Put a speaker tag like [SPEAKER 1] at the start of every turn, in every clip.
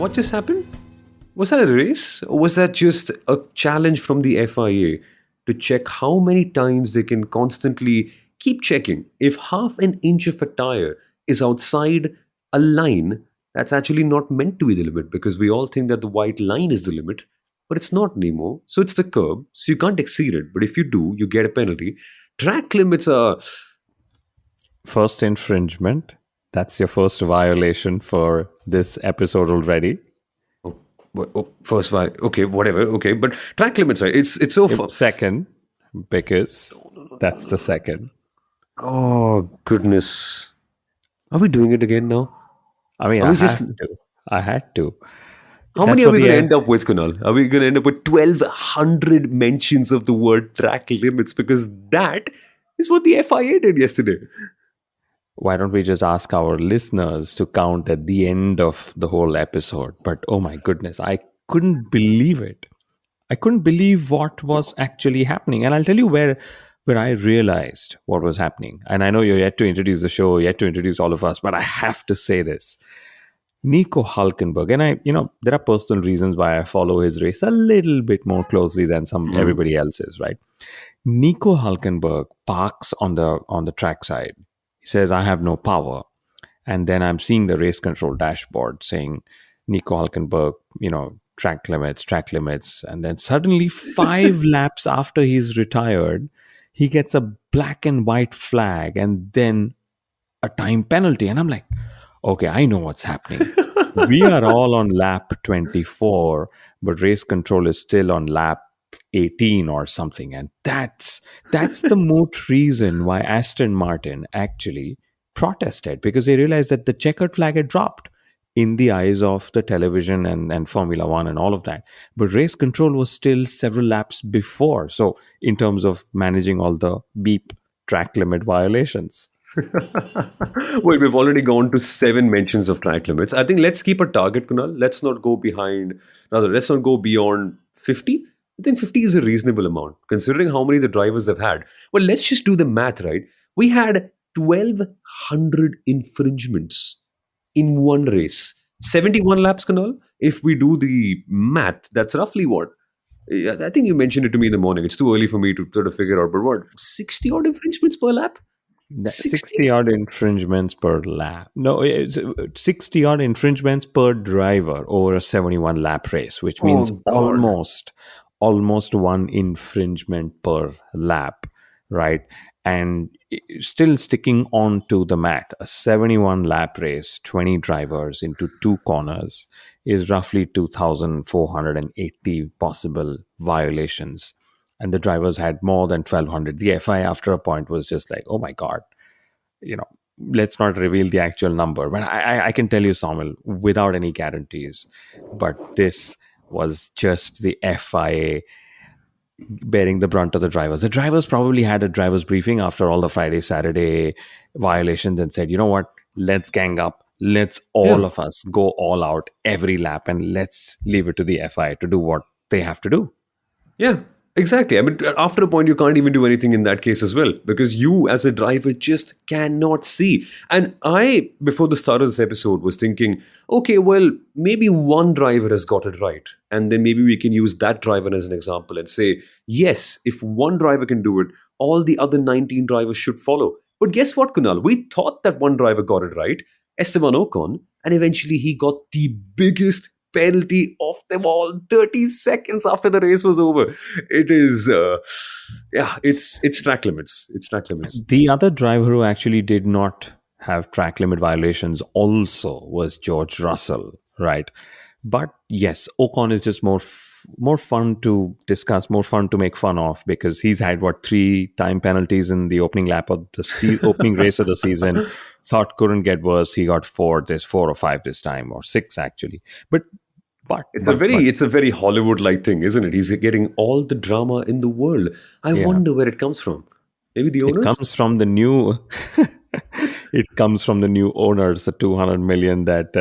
[SPEAKER 1] What just happened? Was that a race? Or was that just a challenge from the FIA to check how many times they can constantly keep checking if half an inch of a tire is outside a line that's actually not meant to be the limit, because we all think that the white line is the limit, but it's not anymore. So it's the curb, so you can't exceed it. But if you do, you get a penalty. Track limits are.
[SPEAKER 2] First infringement. That's your first violation for this episode already.
[SPEAKER 1] First one, okay, whatever, okay, but track limits, right? It's so fun.
[SPEAKER 2] Second, because that's the second.
[SPEAKER 1] Oh goodness, are we doing it again now?
[SPEAKER 2] I mean, I had to.
[SPEAKER 1] How many are we going to end up with, Kunal? Are we going to end up with 1,200 mentions of the word track limits? Because that is what the FIA did yesterday.
[SPEAKER 2] Why don't we just ask our listeners to count at the end of the whole episode? But oh my goodness, I couldn't believe it. I couldn't believe what was actually happening. And I'll tell you where I realized what was happening. And I know you're yet to introduce the show, yet to introduce all of us, but I have to say this. Nico Hülkenberg, and there are personal reasons why I follow his race a little bit more closely than everybody else's, right? Nico Hülkenberg parks on the track side. He says, I have no power. And then I'm seeing the race control dashboard saying, Nico Hülkenberg, track limits. And then suddenly 5 laps after he's retired, he gets a black and white flag and then a time penalty. And I'm like, okay, I know what's happening. We are all on lap 24, but race control is still on lap 18 or something. And that's the most reason why Aston Martin actually protested, because they realized that the checkered flag had dropped in the eyes of the television and Formula One and all of that. But race control was still several laps before. So in terms of managing all the beep track limit violations.
[SPEAKER 1] Well, we've already gone to 7 mentions of track limits. I think let's keep a target, Kunal. Let's not go beyond 50. I think 50 is a reasonable amount, considering how many the drivers have had. Well, let's just do the math, right? We had 1,200 infringements in one race. 71 laps, Kunal. If we do the math, that's roughly what? I think you mentioned it to me in the morning. It's too early for me to sort of figure out, but what? 60 odd infringements per lap?
[SPEAKER 2] 60 odd infringements per lap. No, it's 60 odd infringements per driver over a 71 lap race, which means almost 1 infringement per lap, right? And still sticking on to the mat, a 71 lap race, 20 drivers into 2 corners is roughly 2,480 possible violations. And the drivers had more than 1,200. The FIA after a point was just like, oh my God, let's not reveal the actual number. But I can tell you, Saumil, without any guarantees, but this was just the FIA bearing the brunt of the drivers. The drivers probably had a driver's briefing after all the Friday, Saturday violations and said, you know what, let's gang up. Let's all of us go all out every lap and let's leave it to the FIA to do what they have to do.
[SPEAKER 1] Yeah, exactly. I mean, after a point, you can't even do anything in that case as well, because you as a driver just cannot see. And I, before the start of this episode, was thinking, okay, well, maybe one driver has got it right. And then maybe we can use that driver as an example and say, yes, if one driver can do it, all the other 19 drivers should follow. But guess what, Kunal? We thought that one driver got it right, Esteban Ocon, and eventually he got the biggest penalty of them all 30 seconds after the race was over. It is it's track limits. It's track limits.
[SPEAKER 2] The other driver who actually did not have track limit violations also was George Russell, right? But yes, Ocon is just more fun to discuss, more fun to make fun of, because he's had 3 time penalties in the opening lap of the opening race of the season. Thought couldn't get worse. He got 4 or 5 this time, or 6 actually. But it's
[SPEAKER 1] a very Hollywood-like thing, isn't it? He's getting all the drama in the world. I wonder where it comes from. Maybe the owners?
[SPEAKER 2] It comes from the new owners, the 200 million that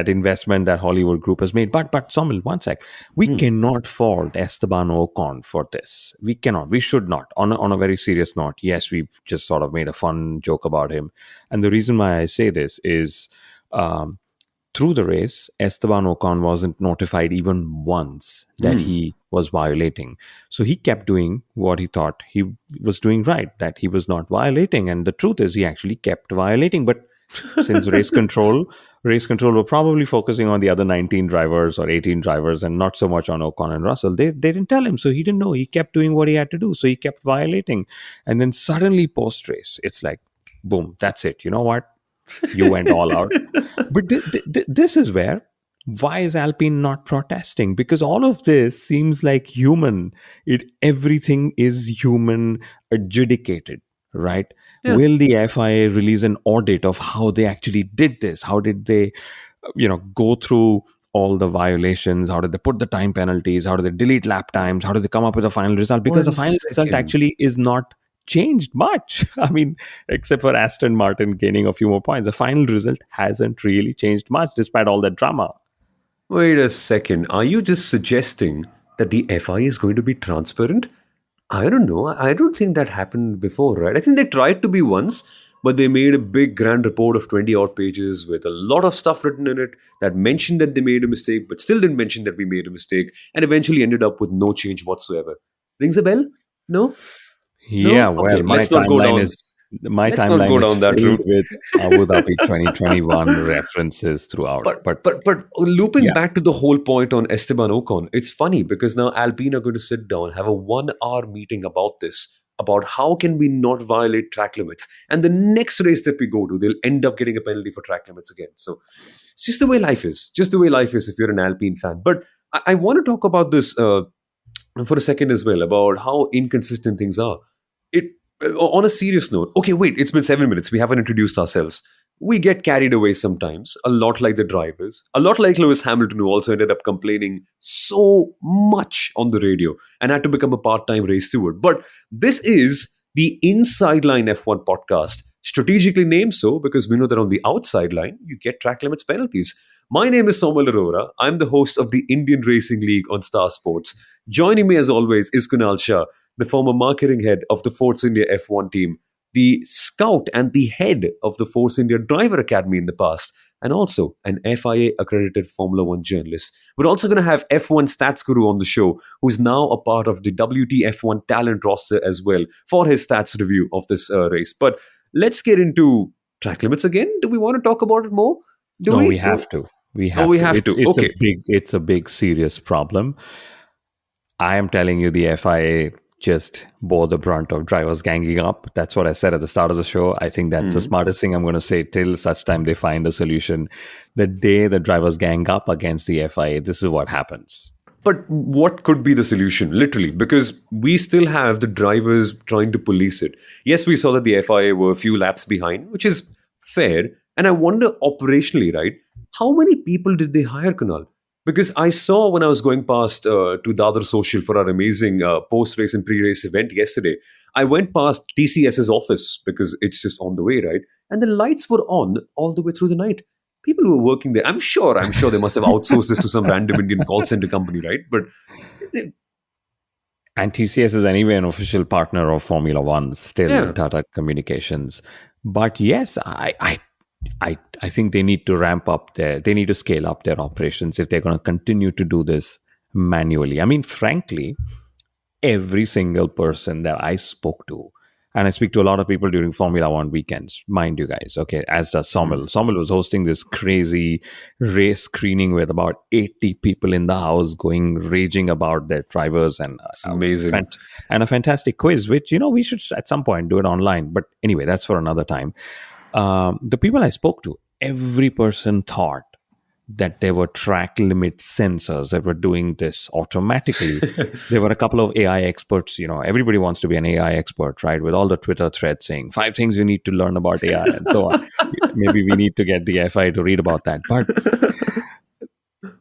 [SPEAKER 2] investment that Hollywood group has made. But Saumil, one sec. We cannot fault Esteban Ocon for this. We cannot. We should not. On a very serious note, yes, we've just sort of made a fun joke about him. And the reason why I say this is through the race, Esteban Ocon wasn't notified even once that he was violating. So he kept doing what he thought he was doing right, that he was not violating. And the truth is, he actually kept violating. But since race control were probably focusing on the other 19 drivers or 18 drivers and not so much on Ocon and Russell, they didn't tell him. So he didn't know. He kept doing what he had to do. So he kept violating. And then suddenly post race, it's like, boom, that's it. You know what? You went all out. But this is where, why is Alpine not protesting? Because all of this seems like human. Everything is human adjudicated, right?
[SPEAKER 1] Yeah.
[SPEAKER 2] Will the FIA release an audit of how they actually did this? How did they, go through all the violations? How did they put the time penalties? How did they delete lap times? How did they come up with a final result? Because the
[SPEAKER 1] One
[SPEAKER 2] final result
[SPEAKER 1] second.
[SPEAKER 2] actually is not changed much. I mean, except for Aston Martin gaining a few more points, the final result hasn't really changed much despite all that drama.
[SPEAKER 1] Wait a second. Are you just suggesting that the FIA is going to be transparent? I don't know. I don't think that happened before, right? I think they tried to be once, but they made a big grand report of 20 odd pages with a lot of stuff written in it that mentioned that they made a mistake, but still didn't mention that we made a mistake, and eventually ended up with no change whatsoever. Rings a bell? No?
[SPEAKER 2] Yeah,
[SPEAKER 1] No?
[SPEAKER 2] well,
[SPEAKER 1] Okay, let's not go down.
[SPEAKER 2] my
[SPEAKER 1] Let's not go
[SPEAKER 2] timeline is
[SPEAKER 1] down that
[SPEAKER 2] filled
[SPEAKER 1] route.
[SPEAKER 2] with Abu Dhabi 2021 references throughout. But
[SPEAKER 1] But looping
[SPEAKER 2] yeah,
[SPEAKER 1] back to the whole point on Esteban Ocon, it's funny because now Alpine are going to sit down, have a 1 hour meeting about this, about how can we not violate track limits. And the next race that we go to, they'll end up getting a penalty for track limits again. So it's just the way life is. Just the way life is if you're an Alpine fan. But I want to talk about this for a second as well, about how inconsistent things are. It On a serious note, okay, wait, it's been 7 minutes. We haven't introduced ourselves. We get carried away sometimes, a lot like the drivers, a lot like Lewis Hamilton, who also ended up complaining so much on the radio and had to become a part time race steward. But this is the Inside Line F1 podcast, strategically named so because we know that on the outside line, you get track limits penalties. My name is Somal Arora. I'm the host of the Indian Racing League on Star Sports. Joining me, as always, is Kunal Shah, the former marketing head of the Force India F1 team, the scout and the head of the Force India Driver Academy in the past, and also an FIA accredited Formula One journalist. We're also going to have F1 Stats Guru on the show, who's now a part of the WTF1 talent roster as well for his stats review of this race. But let's get into track limits again. Do we want to talk about it more? Do
[SPEAKER 2] no,
[SPEAKER 1] we?
[SPEAKER 2] we have to. We
[SPEAKER 1] Oh,
[SPEAKER 2] have
[SPEAKER 1] we
[SPEAKER 2] to.
[SPEAKER 1] have to. Okay.
[SPEAKER 2] It's a big serious problem. I am telling you, the FIA just bore the brunt of drivers ganging up. That's what I said at the start of the show. I think that's the smartest thing I'm going to say till such time they find a solution. The day the drivers gang up against the FIA, this is what happens.
[SPEAKER 1] But what could be the solution, literally? Because we still have the drivers trying to police it. Yes, we saw that the FIA were a few laps behind, which is fair. And I wonder operationally, right? How many people did they hire, Kunal? Because I saw when I was going past to Dadar Social for our amazing post-race and pre-race event yesterday, I went past TCS's office because it's just on the way, right? And the lights were on all the way through the night. People who were working there, I'm sure they must have outsourced this to some random Indian call center company, right? But
[SPEAKER 2] And TCS is anyway an official partner of Formula One, still
[SPEAKER 1] yeah,
[SPEAKER 2] Tata Communications. But yes, I think they need to they need to scale up their operations if they're going to continue to do this manually. I mean, frankly, every single person that I spoke to, and I speak to a lot of people during Formula One weekends, mind you guys, okay, as does Sommel. Sommel was hosting this crazy race screening with about 80 people in the house raging about their drivers and
[SPEAKER 1] it's amazing.
[SPEAKER 2] and a fantastic quiz, which, we should at some point do it online. But anyway, that's for another time. The people I spoke to, every person thought that there were track limit sensors that were doing this automatically. There were a couple of AI experts. Everybody wants to be an AI expert, right? With all the Twitter threads saying 5 things you need to learn about AI and so on. Maybe we need to get the FIA to read about that. But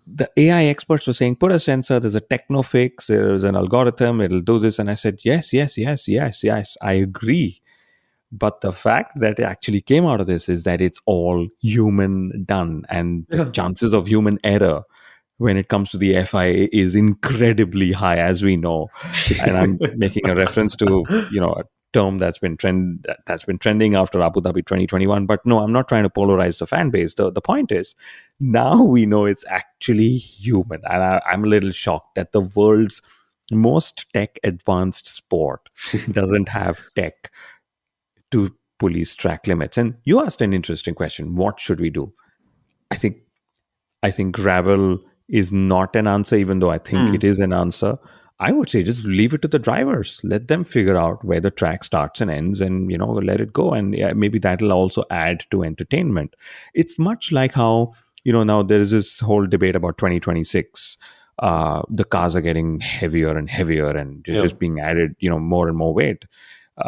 [SPEAKER 2] the AI experts were saying, put a sensor, there's a techno fix, there's an algorithm, it'll do this. And I said, yes, I agree. But the fact that it actually came out of this is that it's all human done. And the chances of human error when it comes to the FIA is incredibly high, as we know. And I'm making a reference to, term that's been trending after Abu Dhabi 2021. But no, I'm not trying to polarize the fan base. The point is, now we know it's actually human, and I'm a little shocked that the world's most tech advanced sport doesn't have tech to police track limits. And you asked an interesting question: what should we do? I think I think gravel is not an answer, even though I think it is an answer. I would say just leave it to the drivers. Let them figure out where the track starts and ends, and let it go. And yeah, maybe that'll also add to entertainment. It's much like how now there is this whole debate about 2026. The cars are getting heavier and heavier, and it's
[SPEAKER 1] Yeah.
[SPEAKER 2] just being added, more and more weight.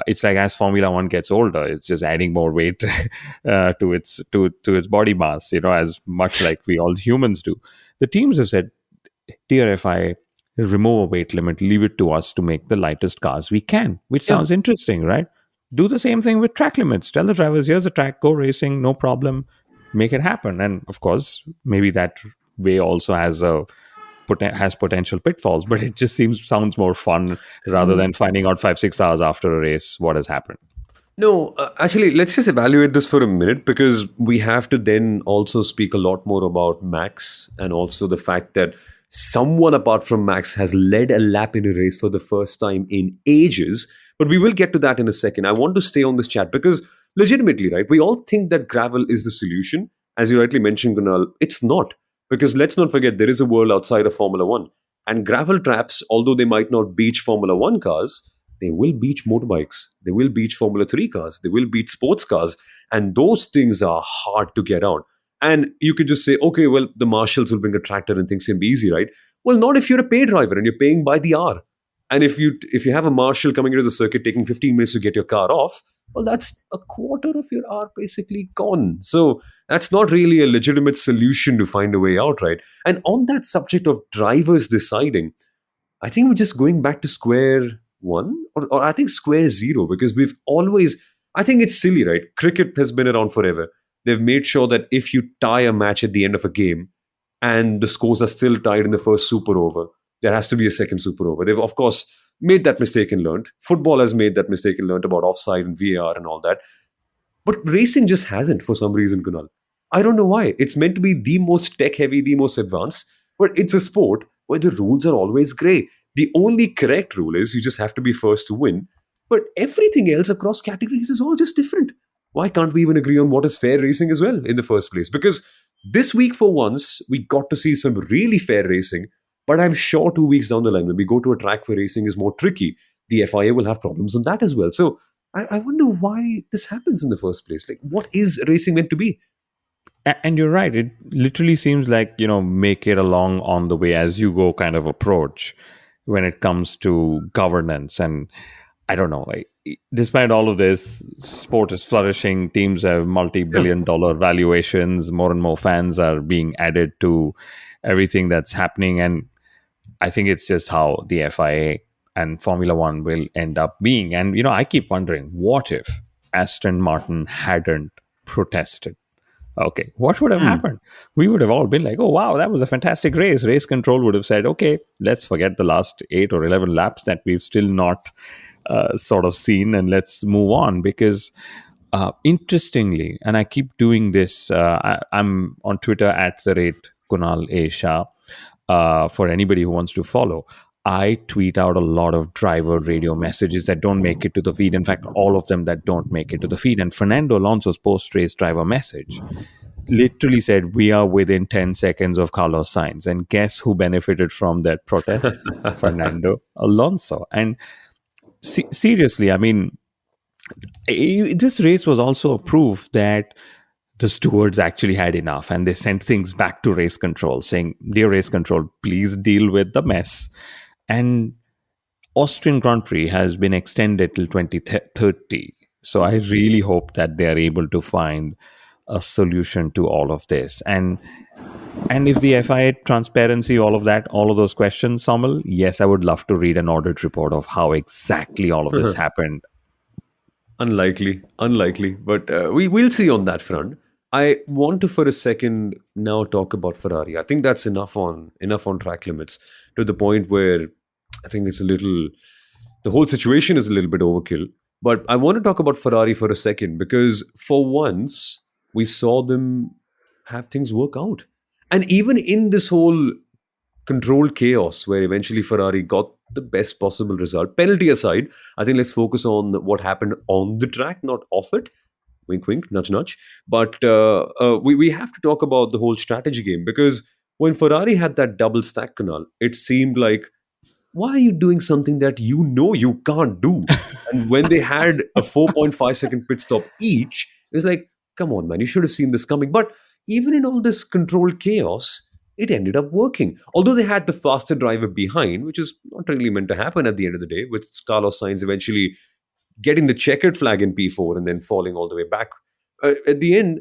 [SPEAKER 2] It's like as Formula One gets older, it's just adding more weight to its body mass. As much like we all humans do. The teams have said, "Dear FIA, remove a weight limit. Leave it to us to make the lightest cars we can." Which
[SPEAKER 1] Yeah.
[SPEAKER 2] sounds interesting, right? Do the same thing with track limits. Tell the drivers, "Here's a track. Go racing. No problem. Make it happen." And of course, maybe that way also has potential pitfalls, but it just sounds more fun rather than finding out 5-6 hours after a race what has happened.
[SPEAKER 1] No, actually, let's just evaluate this for a minute, because we have to then also speak a lot more about Max, and also the fact that someone apart from Max has led a lap in a race for the first time in ages. But we will get to that in a second. I want to stay on this chat because legitimately, right, we all think that gravel is the solution. As you rightly mentioned, Kunal, it's not. Because let's not forget, there is a world outside of Formula One. And gravel traps, although they might not beach Formula One cars, they will beach motorbikes. They will beach Formula 3 cars. They will beach sports cars. And those things are hard to get out. And you could just say, okay, well, the marshals will bring a tractor and things can be easy, right? Well, not if you're a pay driver and you're paying by the hour. And if you have a marshal coming into the circuit taking 15 minutes to get your car off, well, that's a quarter of your hour basically gone. So that's not really a legitimate solution to find a way out, right? And on that subject of drivers deciding, I think we're just going back to square one, or I think square zero, because we've always, I think it's silly, right? Cricket has been around forever. They've made sure that if you tie a match at the end of a game and the scores are still tied in the first super over, there has to be a second super over. They've, of course, made that mistake and learned. Football has made that mistake and learned about offside and VAR and all that. But racing just hasn't for some reason, Kunal. I don't know why. It's meant to be the most tech heavy, the most advanced, but it's a sport where the rules are always grey. The only correct rule is you just have to be first to win. But everything else across categories is all just different. Why can't we even agree on what is fair racing as well in the first place? Because this week, for once, we got to see some really fair racing. But I'm sure 2 weeks down the line, when we go to a track where racing is more tricky, the FIA will have problems on that as well. So I wonder why this happens in the first place. Like, what is racing meant to be?
[SPEAKER 2] And you're right. It literally seems like, make it along on the way as you go kind of approach when it comes to governance. And I don't know, despite all of this, sport is flourishing. Teams have multi-billion-dollar valuations. More and more fans are being added to everything that's happening. And I think it's just how the FIA and Formula One will end up being. And, I keep wondering, what if Aston Martin hadn't protested? Okay, what would have happened? We would have all been like, "Oh, wow, that was a fantastic race." Race control would have said, "Okay, let's forget the last 8 or 11 laps that we've still not sort of seen, and let's move on." Because interestingly, and I keep doing this, I'm on Twitter at the rate Kunal A. Shah. For anybody who wants to follow, I tweet out a lot of driver radio messages that don't make it to the feed. In fact, all of them that don't make it to the feed. And Fernando Alonso's post-race driver message literally said, "We are within 10 seconds of Carlos Sainz." And guess who benefited from that protest? Fernando Alonso. And seriously, I mean, this race was also a proof that the stewards actually had enough, and they sent things back to race control saying, "Dear race control, please deal with the mess." And Austrian Grand Prix has been extended till 2030. So I really hope that they are able to find a solution to all of this. And if the FIA transparency, all of that, all of those questions, Samal, yes, I would love to read an audit report of how exactly all of this happened.
[SPEAKER 1] Unlikely. But we'll see on that front. I want to, for a second, now talk about Ferrari. I think that's enough on track limits, to the point where I think it's a little, the whole situation is a little bit overkill. But I want to talk about Ferrari for a second because for once we saw them have things work out. And even in this whole controlled chaos where eventually Ferrari got the best possible result, penalty aside, I think let's focus on what happened on the track, not off it. Wink, wink, nudge, nudge. But we have to talk about the whole strategy game because when Ferrari had that double stack canal, it seemed like why are you doing something that you know you can't do? And when they had a 4.5-second pit stop each, it was like, come on, man, you should have seen this coming. But even in all this controlled chaos, it ended up working. Although they had the faster driver behind, which is not really meant to happen at the end of the day, with Carlos Sainz eventually getting the checkered flag in P4 and then falling all the way back. At the end,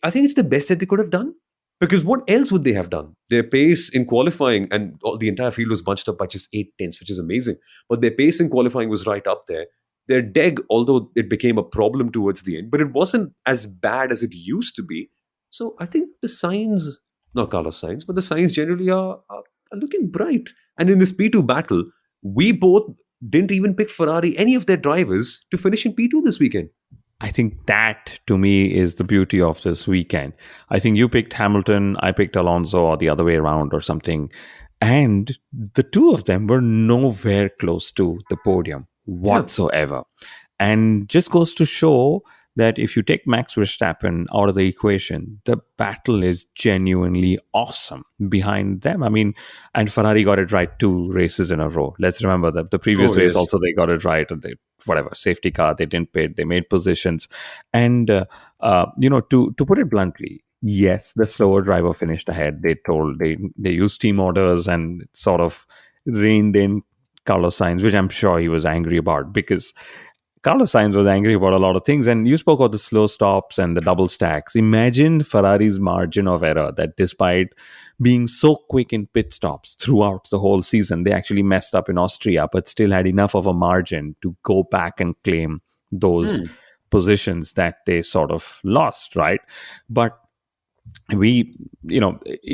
[SPEAKER 1] I think it's the best that they could have done. Because what else would they have done? Their pace in qualifying, and the entire field was bunched up by just 8 tenths, which is amazing. But their pace in qualifying was right up there. Their deg, although it became a problem towards the end, but it wasn't as bad as it used to be. So I think the signs, not Carlos signs, but the signs generally are looking bright. And in this P2 battle, we both didn't even pick Ferrari, any of their drivers, to finish in P2 this weekend.
[SPEAKER 2] I think that to me is the beauty of this weekend. I think you picked Hamilton, I picked Alonso, or the other way around or something. And the two of them were nowhere close to the podium
[SPEAKER 1] Yeah.
[SPEAKER 2] whatsoever. And just goes to show that if you take Max Verstappen out of the equation, the battle is genuinely awesome behind them. I mean, and Ferrari got it right 2 races in a row. Let's remember that the previous
[SPEAKER 1] Oh,
[SPEAKER 2] race
[SPEAKER 1] yes.
[SPEAKER 2] also they got it right. And they, whatever, safety car, they didn't pit, they made positions. And, to put it bluntly, yes, the slower driver finished ahead. They used team orders and sort of reined in Carlos Sainz, which I'm sure he was angry about because Carlos Sainz was angry about a lot of things. And you spoke of the slow stops and the double stacks. Imagine Ferrari's margin of error that despite being so quick in pit stops throughout the whole season, they actually messed up in Austria, but still had enough of a margin to go back and claim those
[SPEAKER 1] Hmm.
[SPEAKER 2] positions that they sort of lost, right? But we,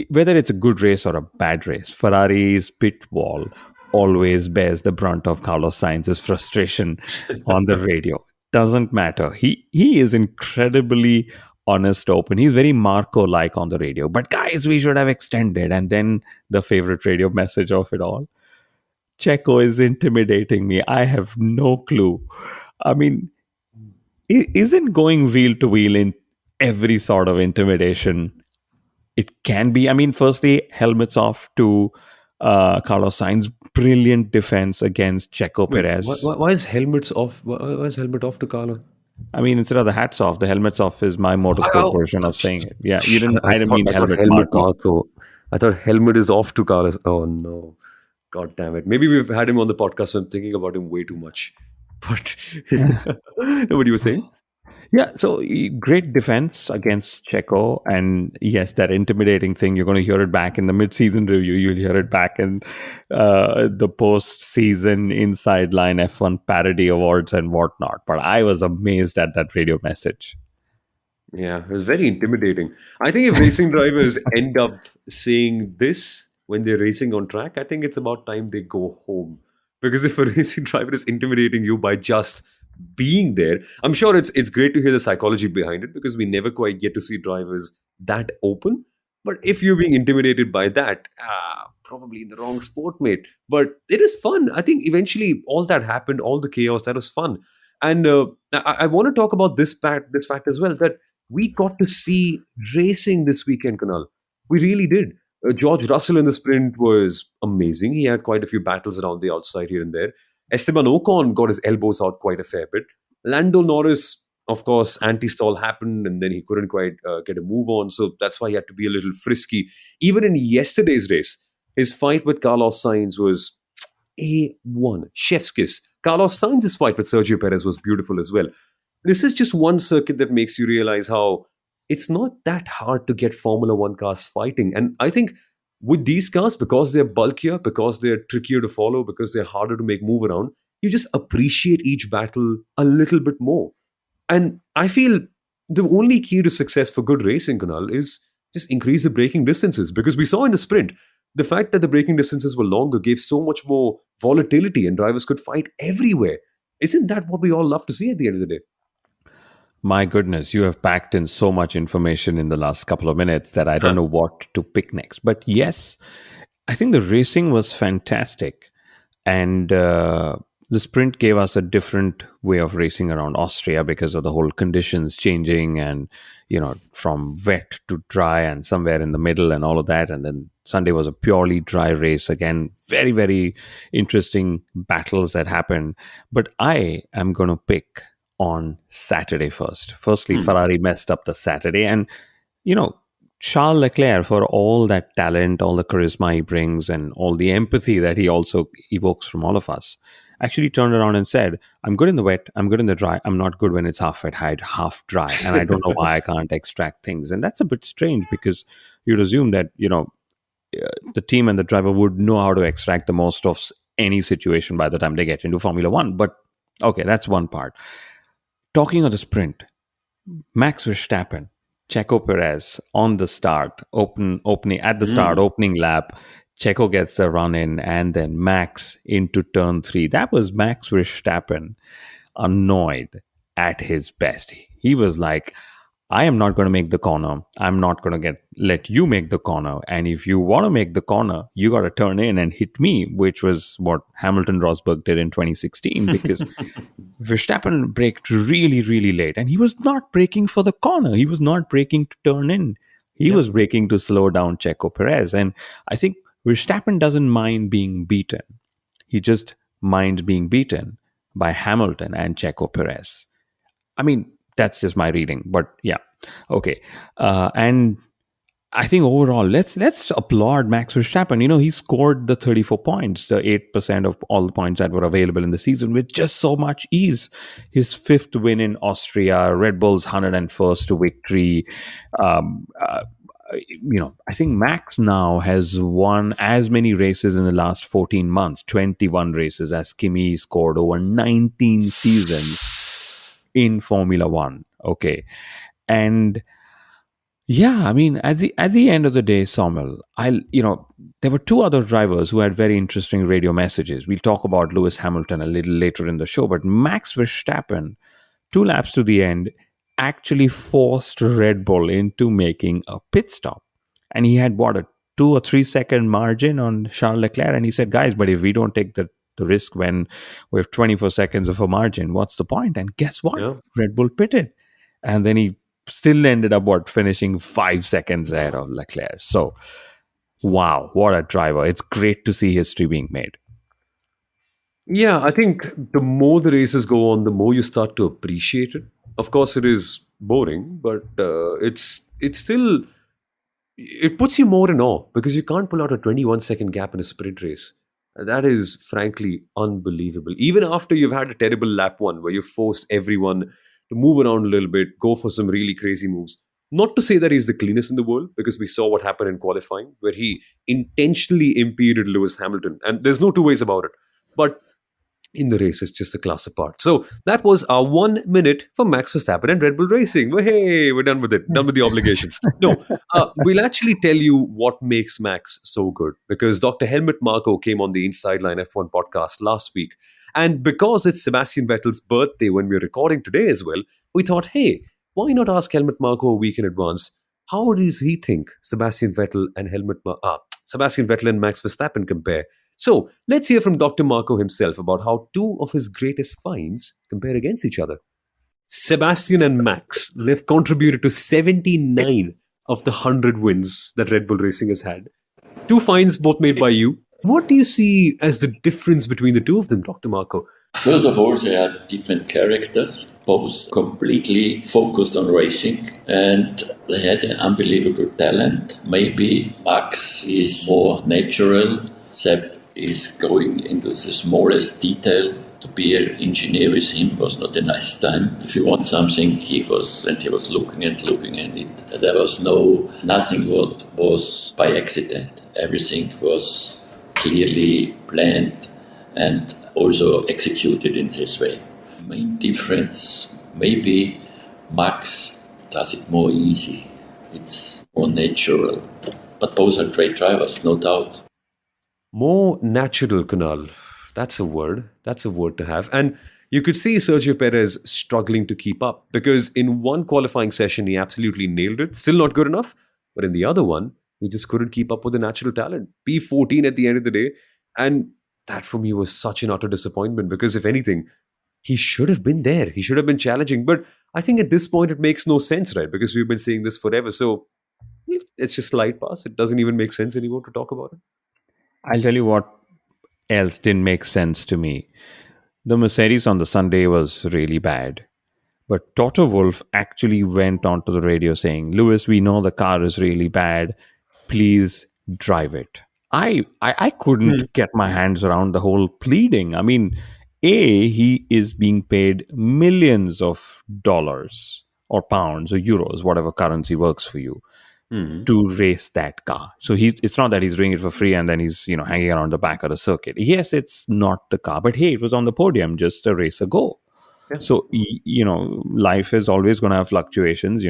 [SPEAKER 2] whether it's a good race or a bad race, Ferrari's pit wall always bears the brunt of Carlos Sainz's frustration on the radio. Doesn't matter. He is incredibly honest, open. He's very Marco like on the radio. But guys, we should have extended. And then the favorite radio message of it all. Checo is intimidating me. I have no clue. I mean, isn't going wheel to wheel in every sort of intimidation? It can be. I mean, firstly, helmets off to Carlos Sainz. Brilliant defense against Checo
[SPEAKER 1] Wait, why,
[SPEAKER 2] Perez.
[SPEAKER 1] why why is helmets off? Why is helmet off to Carlo?
[SPEAKER 2] I mean, instead of the hats off, the helmets off is my motorsport
[SPEAKER 1] Wow.
[SPEAKER 2] version of saying it. Yeah, you didn't.
[SPEAKER 1] I
[SPEAKER 2] I didn't
[SPEAKER 1] thought
[SPEAKER 2] mean
[SPEAKER 1] I thought
[SPEAKER 2] helmet,
[SPEAKER 1] helmet
[SPEAKER 2] Marco.
[SPEAKER 1] Marco. I thought helmet is off to Carlos. Oh no. God damn it. Maybe we've had him on the podcast, so I'm thinking about him way too much. But what you were saying?
[SPEAKER 2] Yeah, so great defense against Checo, and yes, that intimidating thing. You're going to hear it back in the mid-season review. You'll hear it back in the post-season Inside Line F1 parody awards and whatnot. But I was amazed at that radio message.
[SPEAKER 1] Yeah, it was very intimidating. I think if racing drivers end up saying this when they're racing on track, I think it's about time they go home. Because if a racing driver is intimidating you by just being there, I'm sure it's great to hear the psychology behind it because we never quite get to see drivers that open. But if you're being intimidated by that, probably in the wrong sport, mate. But it is fun. I think eventually all that happened, all the chaos, that was fun. And I want to talk about this fact as well that we got to see racing this weekend, Kunal. We really did. George Russell in the sprint was amazing. He had quite a few battles around the outside here and there. Esteban Ocon got his elbows out quite a fair bit. Lando Norris, of course, anti-stall happened and then he couldn't quite get a move on. So that's why he had to be a little frisky. Even in yesterday's race, his fight with Carlos Sainz was A1. Chef's kiss. Carlos Sainz's fight with Sergio Perez was beautiful as well. This is just one circuit that makes you realize how it's not that hard to get Formula One cars fighting. And I think with these cars, because they're bulkier, because they're trickier to follow, because they're harder to make move around, you just appreciate each battle a little bit more. And I feel the only key to success for good racing, Kunal, is just increase the braking distances. Because we saw in the sprint, the fact that the braking distances were longer gave so much more volatility and drivers could fight everywhere. Isn't that what we all love to see at the end of the day?
[SPEAKER 2] My goodness, you have packed in so much information in the last couple of minutes that I don't
[SPEAKER 1] Huh.
[SPEAKER 2] know what to pick next. But yes, I think the racing was fantastic. And the sprint gave us a different way of racing around Austria because of the whole conditions changing and, from wet to dry and somewhere in the middle and all of that. And then Sunday was a purely dry race. Again, very, very interesting battles that happened. But I am going to pick on Saturday first. Firstly,
[SPEAKER 1] Hmm.
[SPEAKER 2] Ferrari messed up the Saturday. And, you know, Charles Leclerc, for all that talent, all the charisma he brings, and all the empathy that he also evokes from all of us, actually turned around and said, I'm good in the wet, I'm good in the dry, I'm not good when it's half wet, half dry. And I don't know why I can't extract things. And that's a bit strange because you'd assume that, the team and the driver would know how to extract the most of any situation by the time they get into Formula One. But okay, that's one part. Talking of the sprint, Max Verstappen, Checo Perez on the start, opening at the start,
[SPEAKER 1] Hmm.
[SPEAKER 2] opening lap. Checo gets the run in, and then Max into turn three. That was Max Verstappen annoyed at his best. He was like, I am not going to make the corner. I'm not going to let you make the corner. And if you want to make the corner, you got to turn in and hit me, which was what Hamilton Rosberg did in 2016 because Verstappen braked really, really late. And he was not braking for the corner. He was not braking to turn in. He
[SPEAKER 1] Yeah.
[SPEAKER 2] was braking to slow down Checo Perez. And I think Verstappen doesn't mind being beaten. He just minds being beaten by Hamilton and Checo Perez. I mean, that's just my reading, but yeah, okay. And I think overall, let's applaud Max Verstappen. He scored the 34 points, the 8% of all the points that were available in the season with just so much ease. His fifth win in Austria, Red Bull's 101st victory. Um, uh, I think Max now has won as many races in the last 14 months, 21 races, as Kimi scored over 19 seasons in Formula One. Okay. And yeah, I mean, at the end of the day, Somil, there were two other drivers who had very interesting radio messages. We'll talk about Lewis Hamilton a little later in the show, but Max Verstappen, 2 laps to the end, actually forced Red Bull into making a pit stop, and he had what, a 2 or 3 second margin on Charles Leclerc, and he said, "Guys, but if we don't take the risk when we have 24 seconds of a margin, what's the point?" And guess what?
[SPEAKER 1] Yeah.
[SPEAKER 2] Red Bull pitted, and then he still ended up finishing 5 seconds ahead of Leclerc. So wow, what a driver. It's great to see history being made.
[SPEAKER 1] Yeah, I think the more the races go on, the more you start to appreciate it. Of course, it is boring, but it's still, it puts you more in awe because you can't pull out a 21-second gap in a sprint race. That is frankly unbelievable. Even after you've had a terrible lap one where you forced everyone to move around a little bit, go for some really crazy moves. Not to say that he's the cleanest in the world, because we saw what happened in qualifying where he intentionally impeded Lewis Hamilton, and there's no two ways about it. But in the race, it's just a class apart. So that was our 1 minute for Max Verstappen and Red Bull Racing. Well, hey, we're done with it, done with the obligations. No, we'll actually tell you what makes Max so good, because Dr. Helmut Marko came on the Inside Line F1 podcast last week. And because it's Sebastian Vettel's birthday when we're recording today as well, we thought, hey, why not ask Helmut Marko a week in advance? How does he think Sebastian Vettel and Max Verstappen compare? So let's hear from Dr. Marco himself about how two of his greatest finds compare against each other. Sebastian and Max, they've contributed to 79 of the 100 wins that Red Bull Racing has had. Two finds both made by you. What do you see as the difference between the two of them, Dr. Marco?
[SPEAKER 3] First of all, they are different characters, both completely focused on racing, and they had an unbelievable talent. Maybe Max is more natural, Seb is going into the smallest detail. To be an engineer with him was not a nice time. If you want something, he was looking at it. There was nothing what was by accident. Everything was clearly planned and also executed in this way. Main difference, maybe Max does it more easy. It's more natural. But both are great drivers, no doubt.
[SPEAKER 1] More natural, Kunal. That's a word. That's a word to have. And you could see Sergio Perez struggling to keep up because in one qualifying session, he absolutely nailed it. Still not good enough. But in the other one, he just couldn't keep up with the natural talent. P14 at the end of the day. And that for me was such an utter disappointment because, if anything, he should have been there. He should have been challenging. But I think at this point, it makes no sense, right? Because we've been saying this forever. So it's just slide past. It doesn't even make sense anymore to talk about it.
[SPEAKER 2] I'll tell you what else didn't make sense to me. The Mercedes on the Sunday was really bad. But Toto Wolff actually went onto the radio saying, Lewis, we know the car is really bad. Please drive it. I couldn't get my hands around the whole pleading. I mean, he is being paid millions of dollars or pounds or euros, whatever currency works for you, to race that car. So it's not that he's doing it for free and then he's hanging around the back of the circuit. Yes, it's not the car, but hey, it was on the podium just a race ago.
[SPEAKER 1] Yeah.
[SPEAKER 2] So, life is always going to have fluctuations,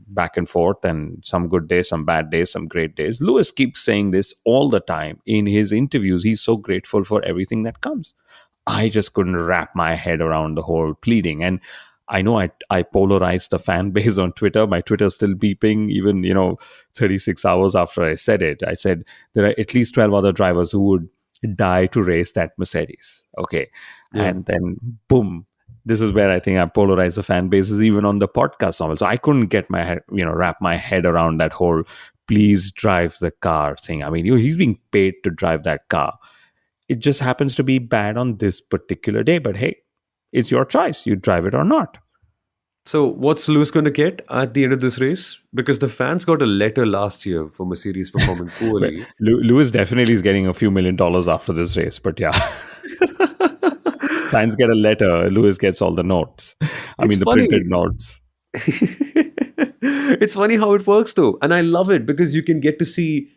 [SPEAKER 2] back and forth, and some good days, some bad days, some great days. Lewis keeps saying this all the time in his interviews. He's so grateful for everything that comes. I just couldn't wrap my head around the whole pleading. And I know I polarized the fan base on Twitter. My Twitter's still beeping, even, 36 hours after I said it. I said there are at least 12 other drivers who would die to race that Mercedes. Okay.
[SPEAKER 1] Yeah.
[SPEAKER 2] And then, boom. This is where I think I polarized the fan bases even on the podcast novel. So I couldn't get my head, wrap my head around that whole please drive the car thing. I mean, he's being paid to drive that car. It just happens to be bad on this particular day. But hey, it's your choice. You drive it or not.
[SPEAKER 1] So what's Lewis going to get at the end of this race? Because the fans got a letter last year for Mercedes performing poorly.
[SPEAKER 2] Lewis definitely is getting a few $1 million after this race. But yeah. Fans get a letter. Lewis gets all the notes. The printed notes.
[SPEAKER 1] It's funny how it works, though. And I love it because you can get to see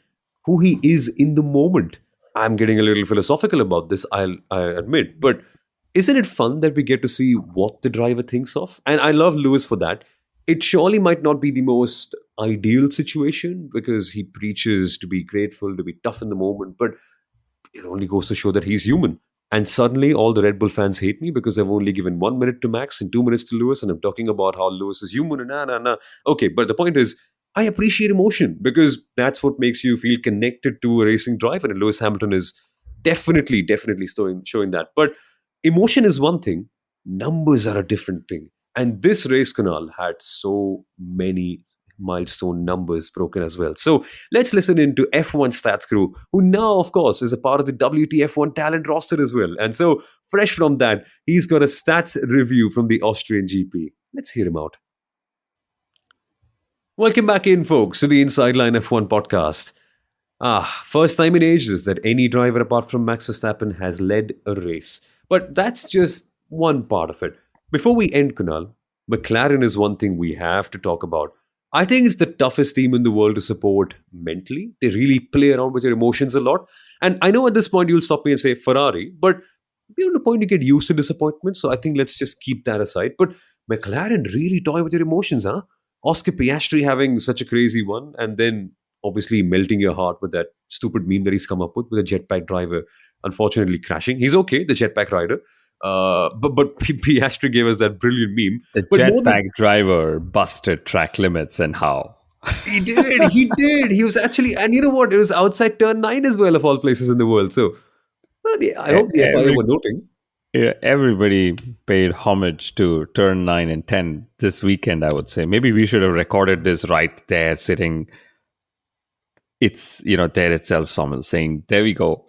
[SPEAKER 1] who he is in the moment. I'm getting a little philosophical about this, I admit. But isn't it fun that we get to see what the driver thinks of? And I love Lewis for that. It surely might not be the most ideal situation because he preaches to be grateful, to be tough in the moment. But it only goes to show that he's human. And suddenly all the Red Bull fans hate me because I've only given 1 minute to Max and 2 minutes to Lewis, and I'm talking about how Lewis is human and nah. Okay, but the point is, I appreciate emotion because that's what makes you feel connected to a racing driver, and Lewis Hamilton is definitely showing that. But emotion is one thing, numbers are a different thing. And this race, Kunal, had so many milestone numbers broken as well. So let's listen in to F1 Stats Crew, who now, of course, is a part of the WTF1 talent roster as well. And so, fresh from that, he's got a stats review from the Austrian GP. Let's hear him out. Welcome back in, folks, to the Inside Line F1 podcast. First time in ages that any driver apart from Max Verstappen has led a race. But that's just one part of it. Before we end, Kunal, McLaren is one thing we have to talk about. I think it's the toughest team in the world to support mentally. They really play around with your emotions a lot. And I know at this point you'll stop me and say Ferrari, but beyond the point you get used to disappointment. So I think let's just keep that aside. But McLaren really toy with your emotions, huh? Oscar Piastri having such a crazy one and then obviously melting your heart with that stupid meme that he's come up with a jetpack driver unfortunately crashing. He's okay, the jetpack rider. But Piastri gave us that brilliant meme.
[SPEAKER 2] The jetpack driver busted track limits and how?
[SPEAKER 1] He did. He was actually, and you know what? It was outside turn 9 as well, of all places in the world. So I hope the FIA were noting.
[SPEAKER 2] Yeah, everybody paid homage to turn 9 and 10 this weekend, I would say. Maybe we should have recorded this right there, sitting. It's, there itself, Somil, saying, there we go.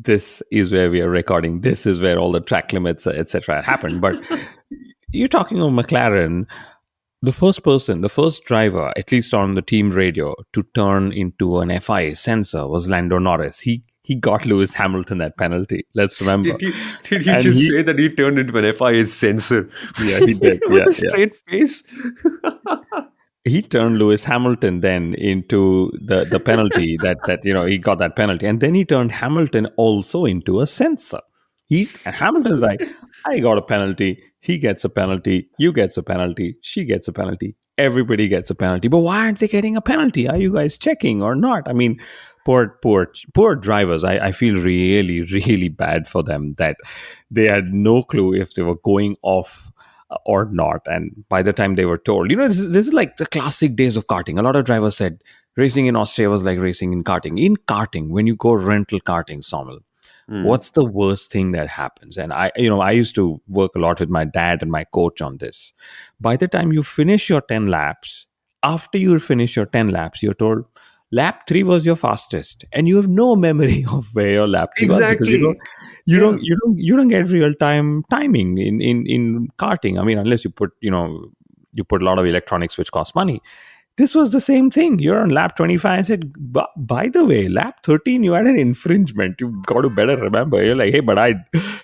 [SPEAKER 2] This is where we are recording. This is where all the track limits, etc. happened. But you're talking of McLaren, the first driver, at least on the team radio, to turn into an FIA sensor was Lando Norris. He got Lewis Hamilton that penalty. Let's remember.
[SPEAKER 1] Did he just say that he turned into an FIA sensor?
[SPEAKER 2] Yeah, he did.
[SPEAKER 1] With a straight face.
[SPEAKER 2] He turned Lewis Hamilton then into the penalty that he got that penalty, and then he turned Hamilton also into a censor. Hamilton's like, I got a penalty, he gets a penalty, you gets a penalty, she gets a penalty, everybody gets a penalty. But why aren't they getting a penalty? Are you guys checking or not? I mean, poor drivers. I feel really, really bad for them that they had no clue if they were going off or not. And by the time they were told, this is like the classic days of karting. A lot of drivers said racing in Austria was like racing in karting. In karting, when you go rental karting, Somil, what's the worst thing that happens? And I used to work a lot with my dad and my coach on this. By the time you finish your 10 laps, after you finish your 10 laps, you're told lap 3 was your fastest, and you have no memory of where your lap 3 was, because
[SPEAKER 1] Exactly. Yeah.
[SPEAKER 2] you don't get real time timing in karting. I mean, unless you put a lot of electronics which cost money. This was the same thing. You're on lap 25. I said, by the way, lap 13, you had an infringement. You've got to better remember. You're like, hey, but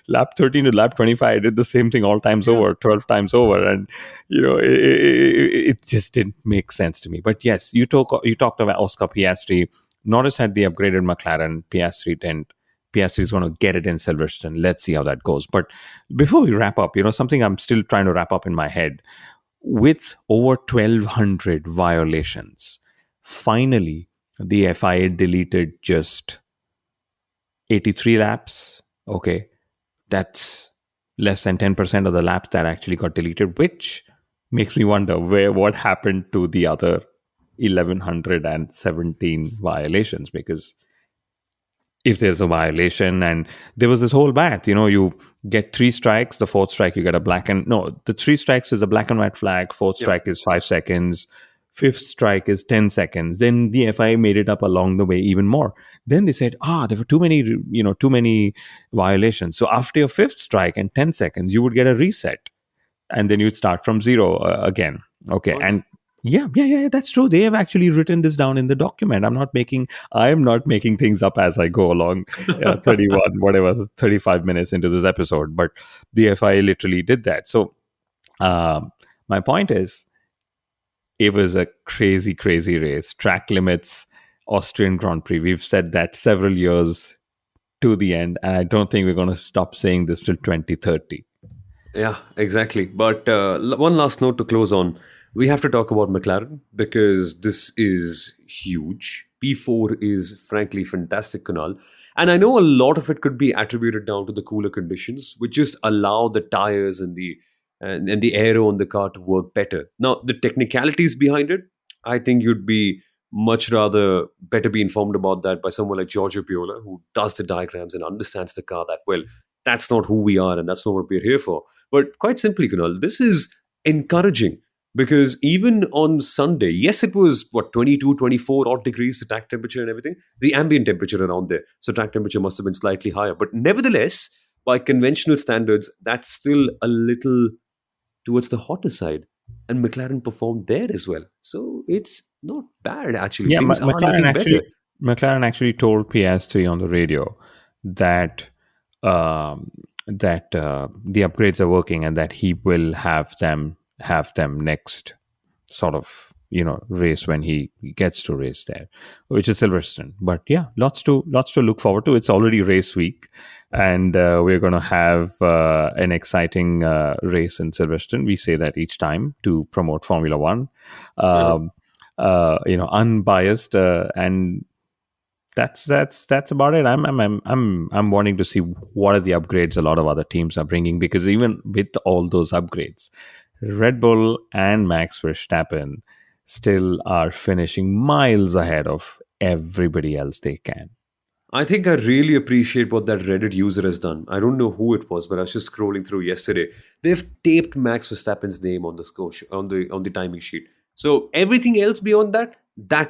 [SPEAKER 2] lap 13 to lap 25, I did the same thing all times over, 12 times over. And, it just didn't make sense to me. But yes, you talked about Oscar Piastri. Norris had the upgraded McLaren. Piastri is going to get it in Silverstone. Let's see how that goes. But before we wrap up, something I'm still trying to wrap up in my head. With over 1,200 violations, finally, the FIA deleted just 83 laps. Okay, that's less than 10% of the laps that actually got deleted, which makes me wonder what happened to the other 1,117 violations, because if there's a violation, and there was this whole math, you get 3 strikes, the 4th strike you get the 3 strikes is a black and white flag, 4th strike is 5 seconds, 5th strike is 10 seconds. Then the FIA made it up along the way even more. Then they said, there were too many violations. So after your 5th strike and 10 seconds, you would get a reset, and then you'd start from zero again. Okay. And yeah, that's true. They have actually written this down in the document. I am not making things up as I go along. 35 minutes into this episode, but the FIA literally did that. So my point is, it was a crazy, crazy race. Track limits, Austrian Grand Prix. We've said that several years to the end, and I don't think we're going to stop saying this till 2030.
[SPEAKER 1] Yeah, exactly. But one last note to close on. We have to talk about McLaren because this is huge. P4 is frankly fantastic, Kunal. And I know a lot of it could be attributed down to the cooler conditions, which just allow the tires and the aero on the car to work better. Now, the technicalities behind it, I think you'd be much rather better be informed about that by someone like Giorgio Piola, who does the diagrams and understands the car that well. That's not who we are, and that's not what we're here for. But quite simply, Kunal, this is encouraging because even on Sunday, yes, it was 22, 24 odd degrees, the track temperature and everything, the ambient temperature around there. So track temperature must have been slightly higher. But nevertheless, by conventional standards, that's still a little towards the hotter side. And McLaren performed there as well. So it's not bad, actually.
[SPEAKER 2] Yeah,
[SPEAKER 1] Things are looking better.
[SPEAKER 2] McLaren actually told PS3 on the radio that the upgrades are working, and that he will have them next sort of race when he gets to race there, which is Silverstone. But yeah, lots to look forward to. It's already race week, and we're going to have an exciting race in Silverstone. We say that each time to promote Formula One, unbiased, and that's about it. I'm wanting to see what are the upgrades a lot of other teams are bringing, because even with all those upgrades, Red Bull and Max Verstappen still are finishing miles ahead of everybody else they can.
[SPEAKER 1] I think I really appreciate what that Reddit user has done. I don't know who it was, but I was just scrolling through yesterday. They've taped Max Verstappen's name on the score on the timing sheet. So everything else beyond that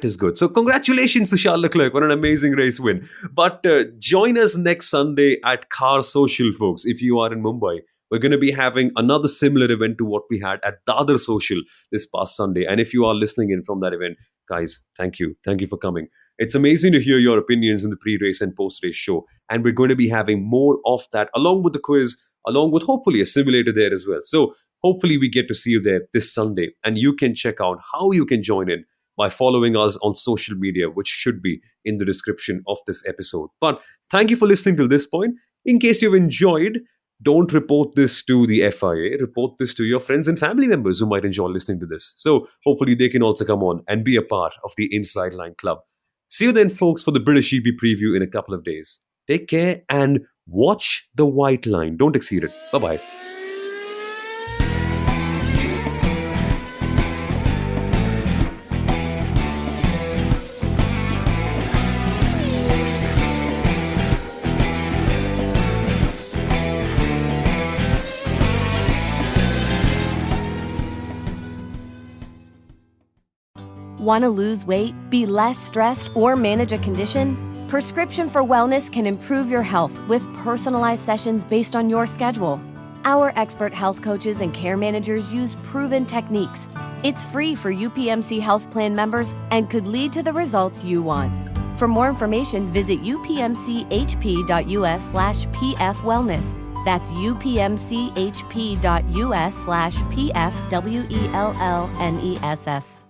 [SPEAKER 1] is good. So congratulations to Charles Leclerc. What an amazing race win. But join us next Sunday at Car Social, folks, if you are in Mumbai. We're going to be having another similar event to what we had at the other social this past Sunday. And if you are listening in from that event, guys, thank you. Thank you for coming. It's amazing to hear your opinions in the pre-race and post-race show. And we're going to be having more of that along with the quiz, along with hopefully a simulator there as well. So hopefully we get to see you there this Sunday. And you can check out how you can join in by following us on social media, which should be in the description of this episode. But thank you for listening till this point. In case you've enjoyed, don't report this to the FIA. Report this to your friends and family members who might enjoy listening to this. So hopefully they can also come on and be a part of the Inside Line Club. See you then, folks, for the British GP preview in a couple of days. Take care and watch the white line. Don't exceed it. Bye-bye.
[SPEAKER 4] Want to lose weight, be less stressed, or manage a condition? Prescription for Wellness can improve your health with personalized sessions based on your schedule. Our expert health coaches and care managers use proven techniques. It's free for UPMC Health Plan members and could lead to the results you want. For more information, visit upmchp.us/pfwellness. That's upmchp.us/pfwellness.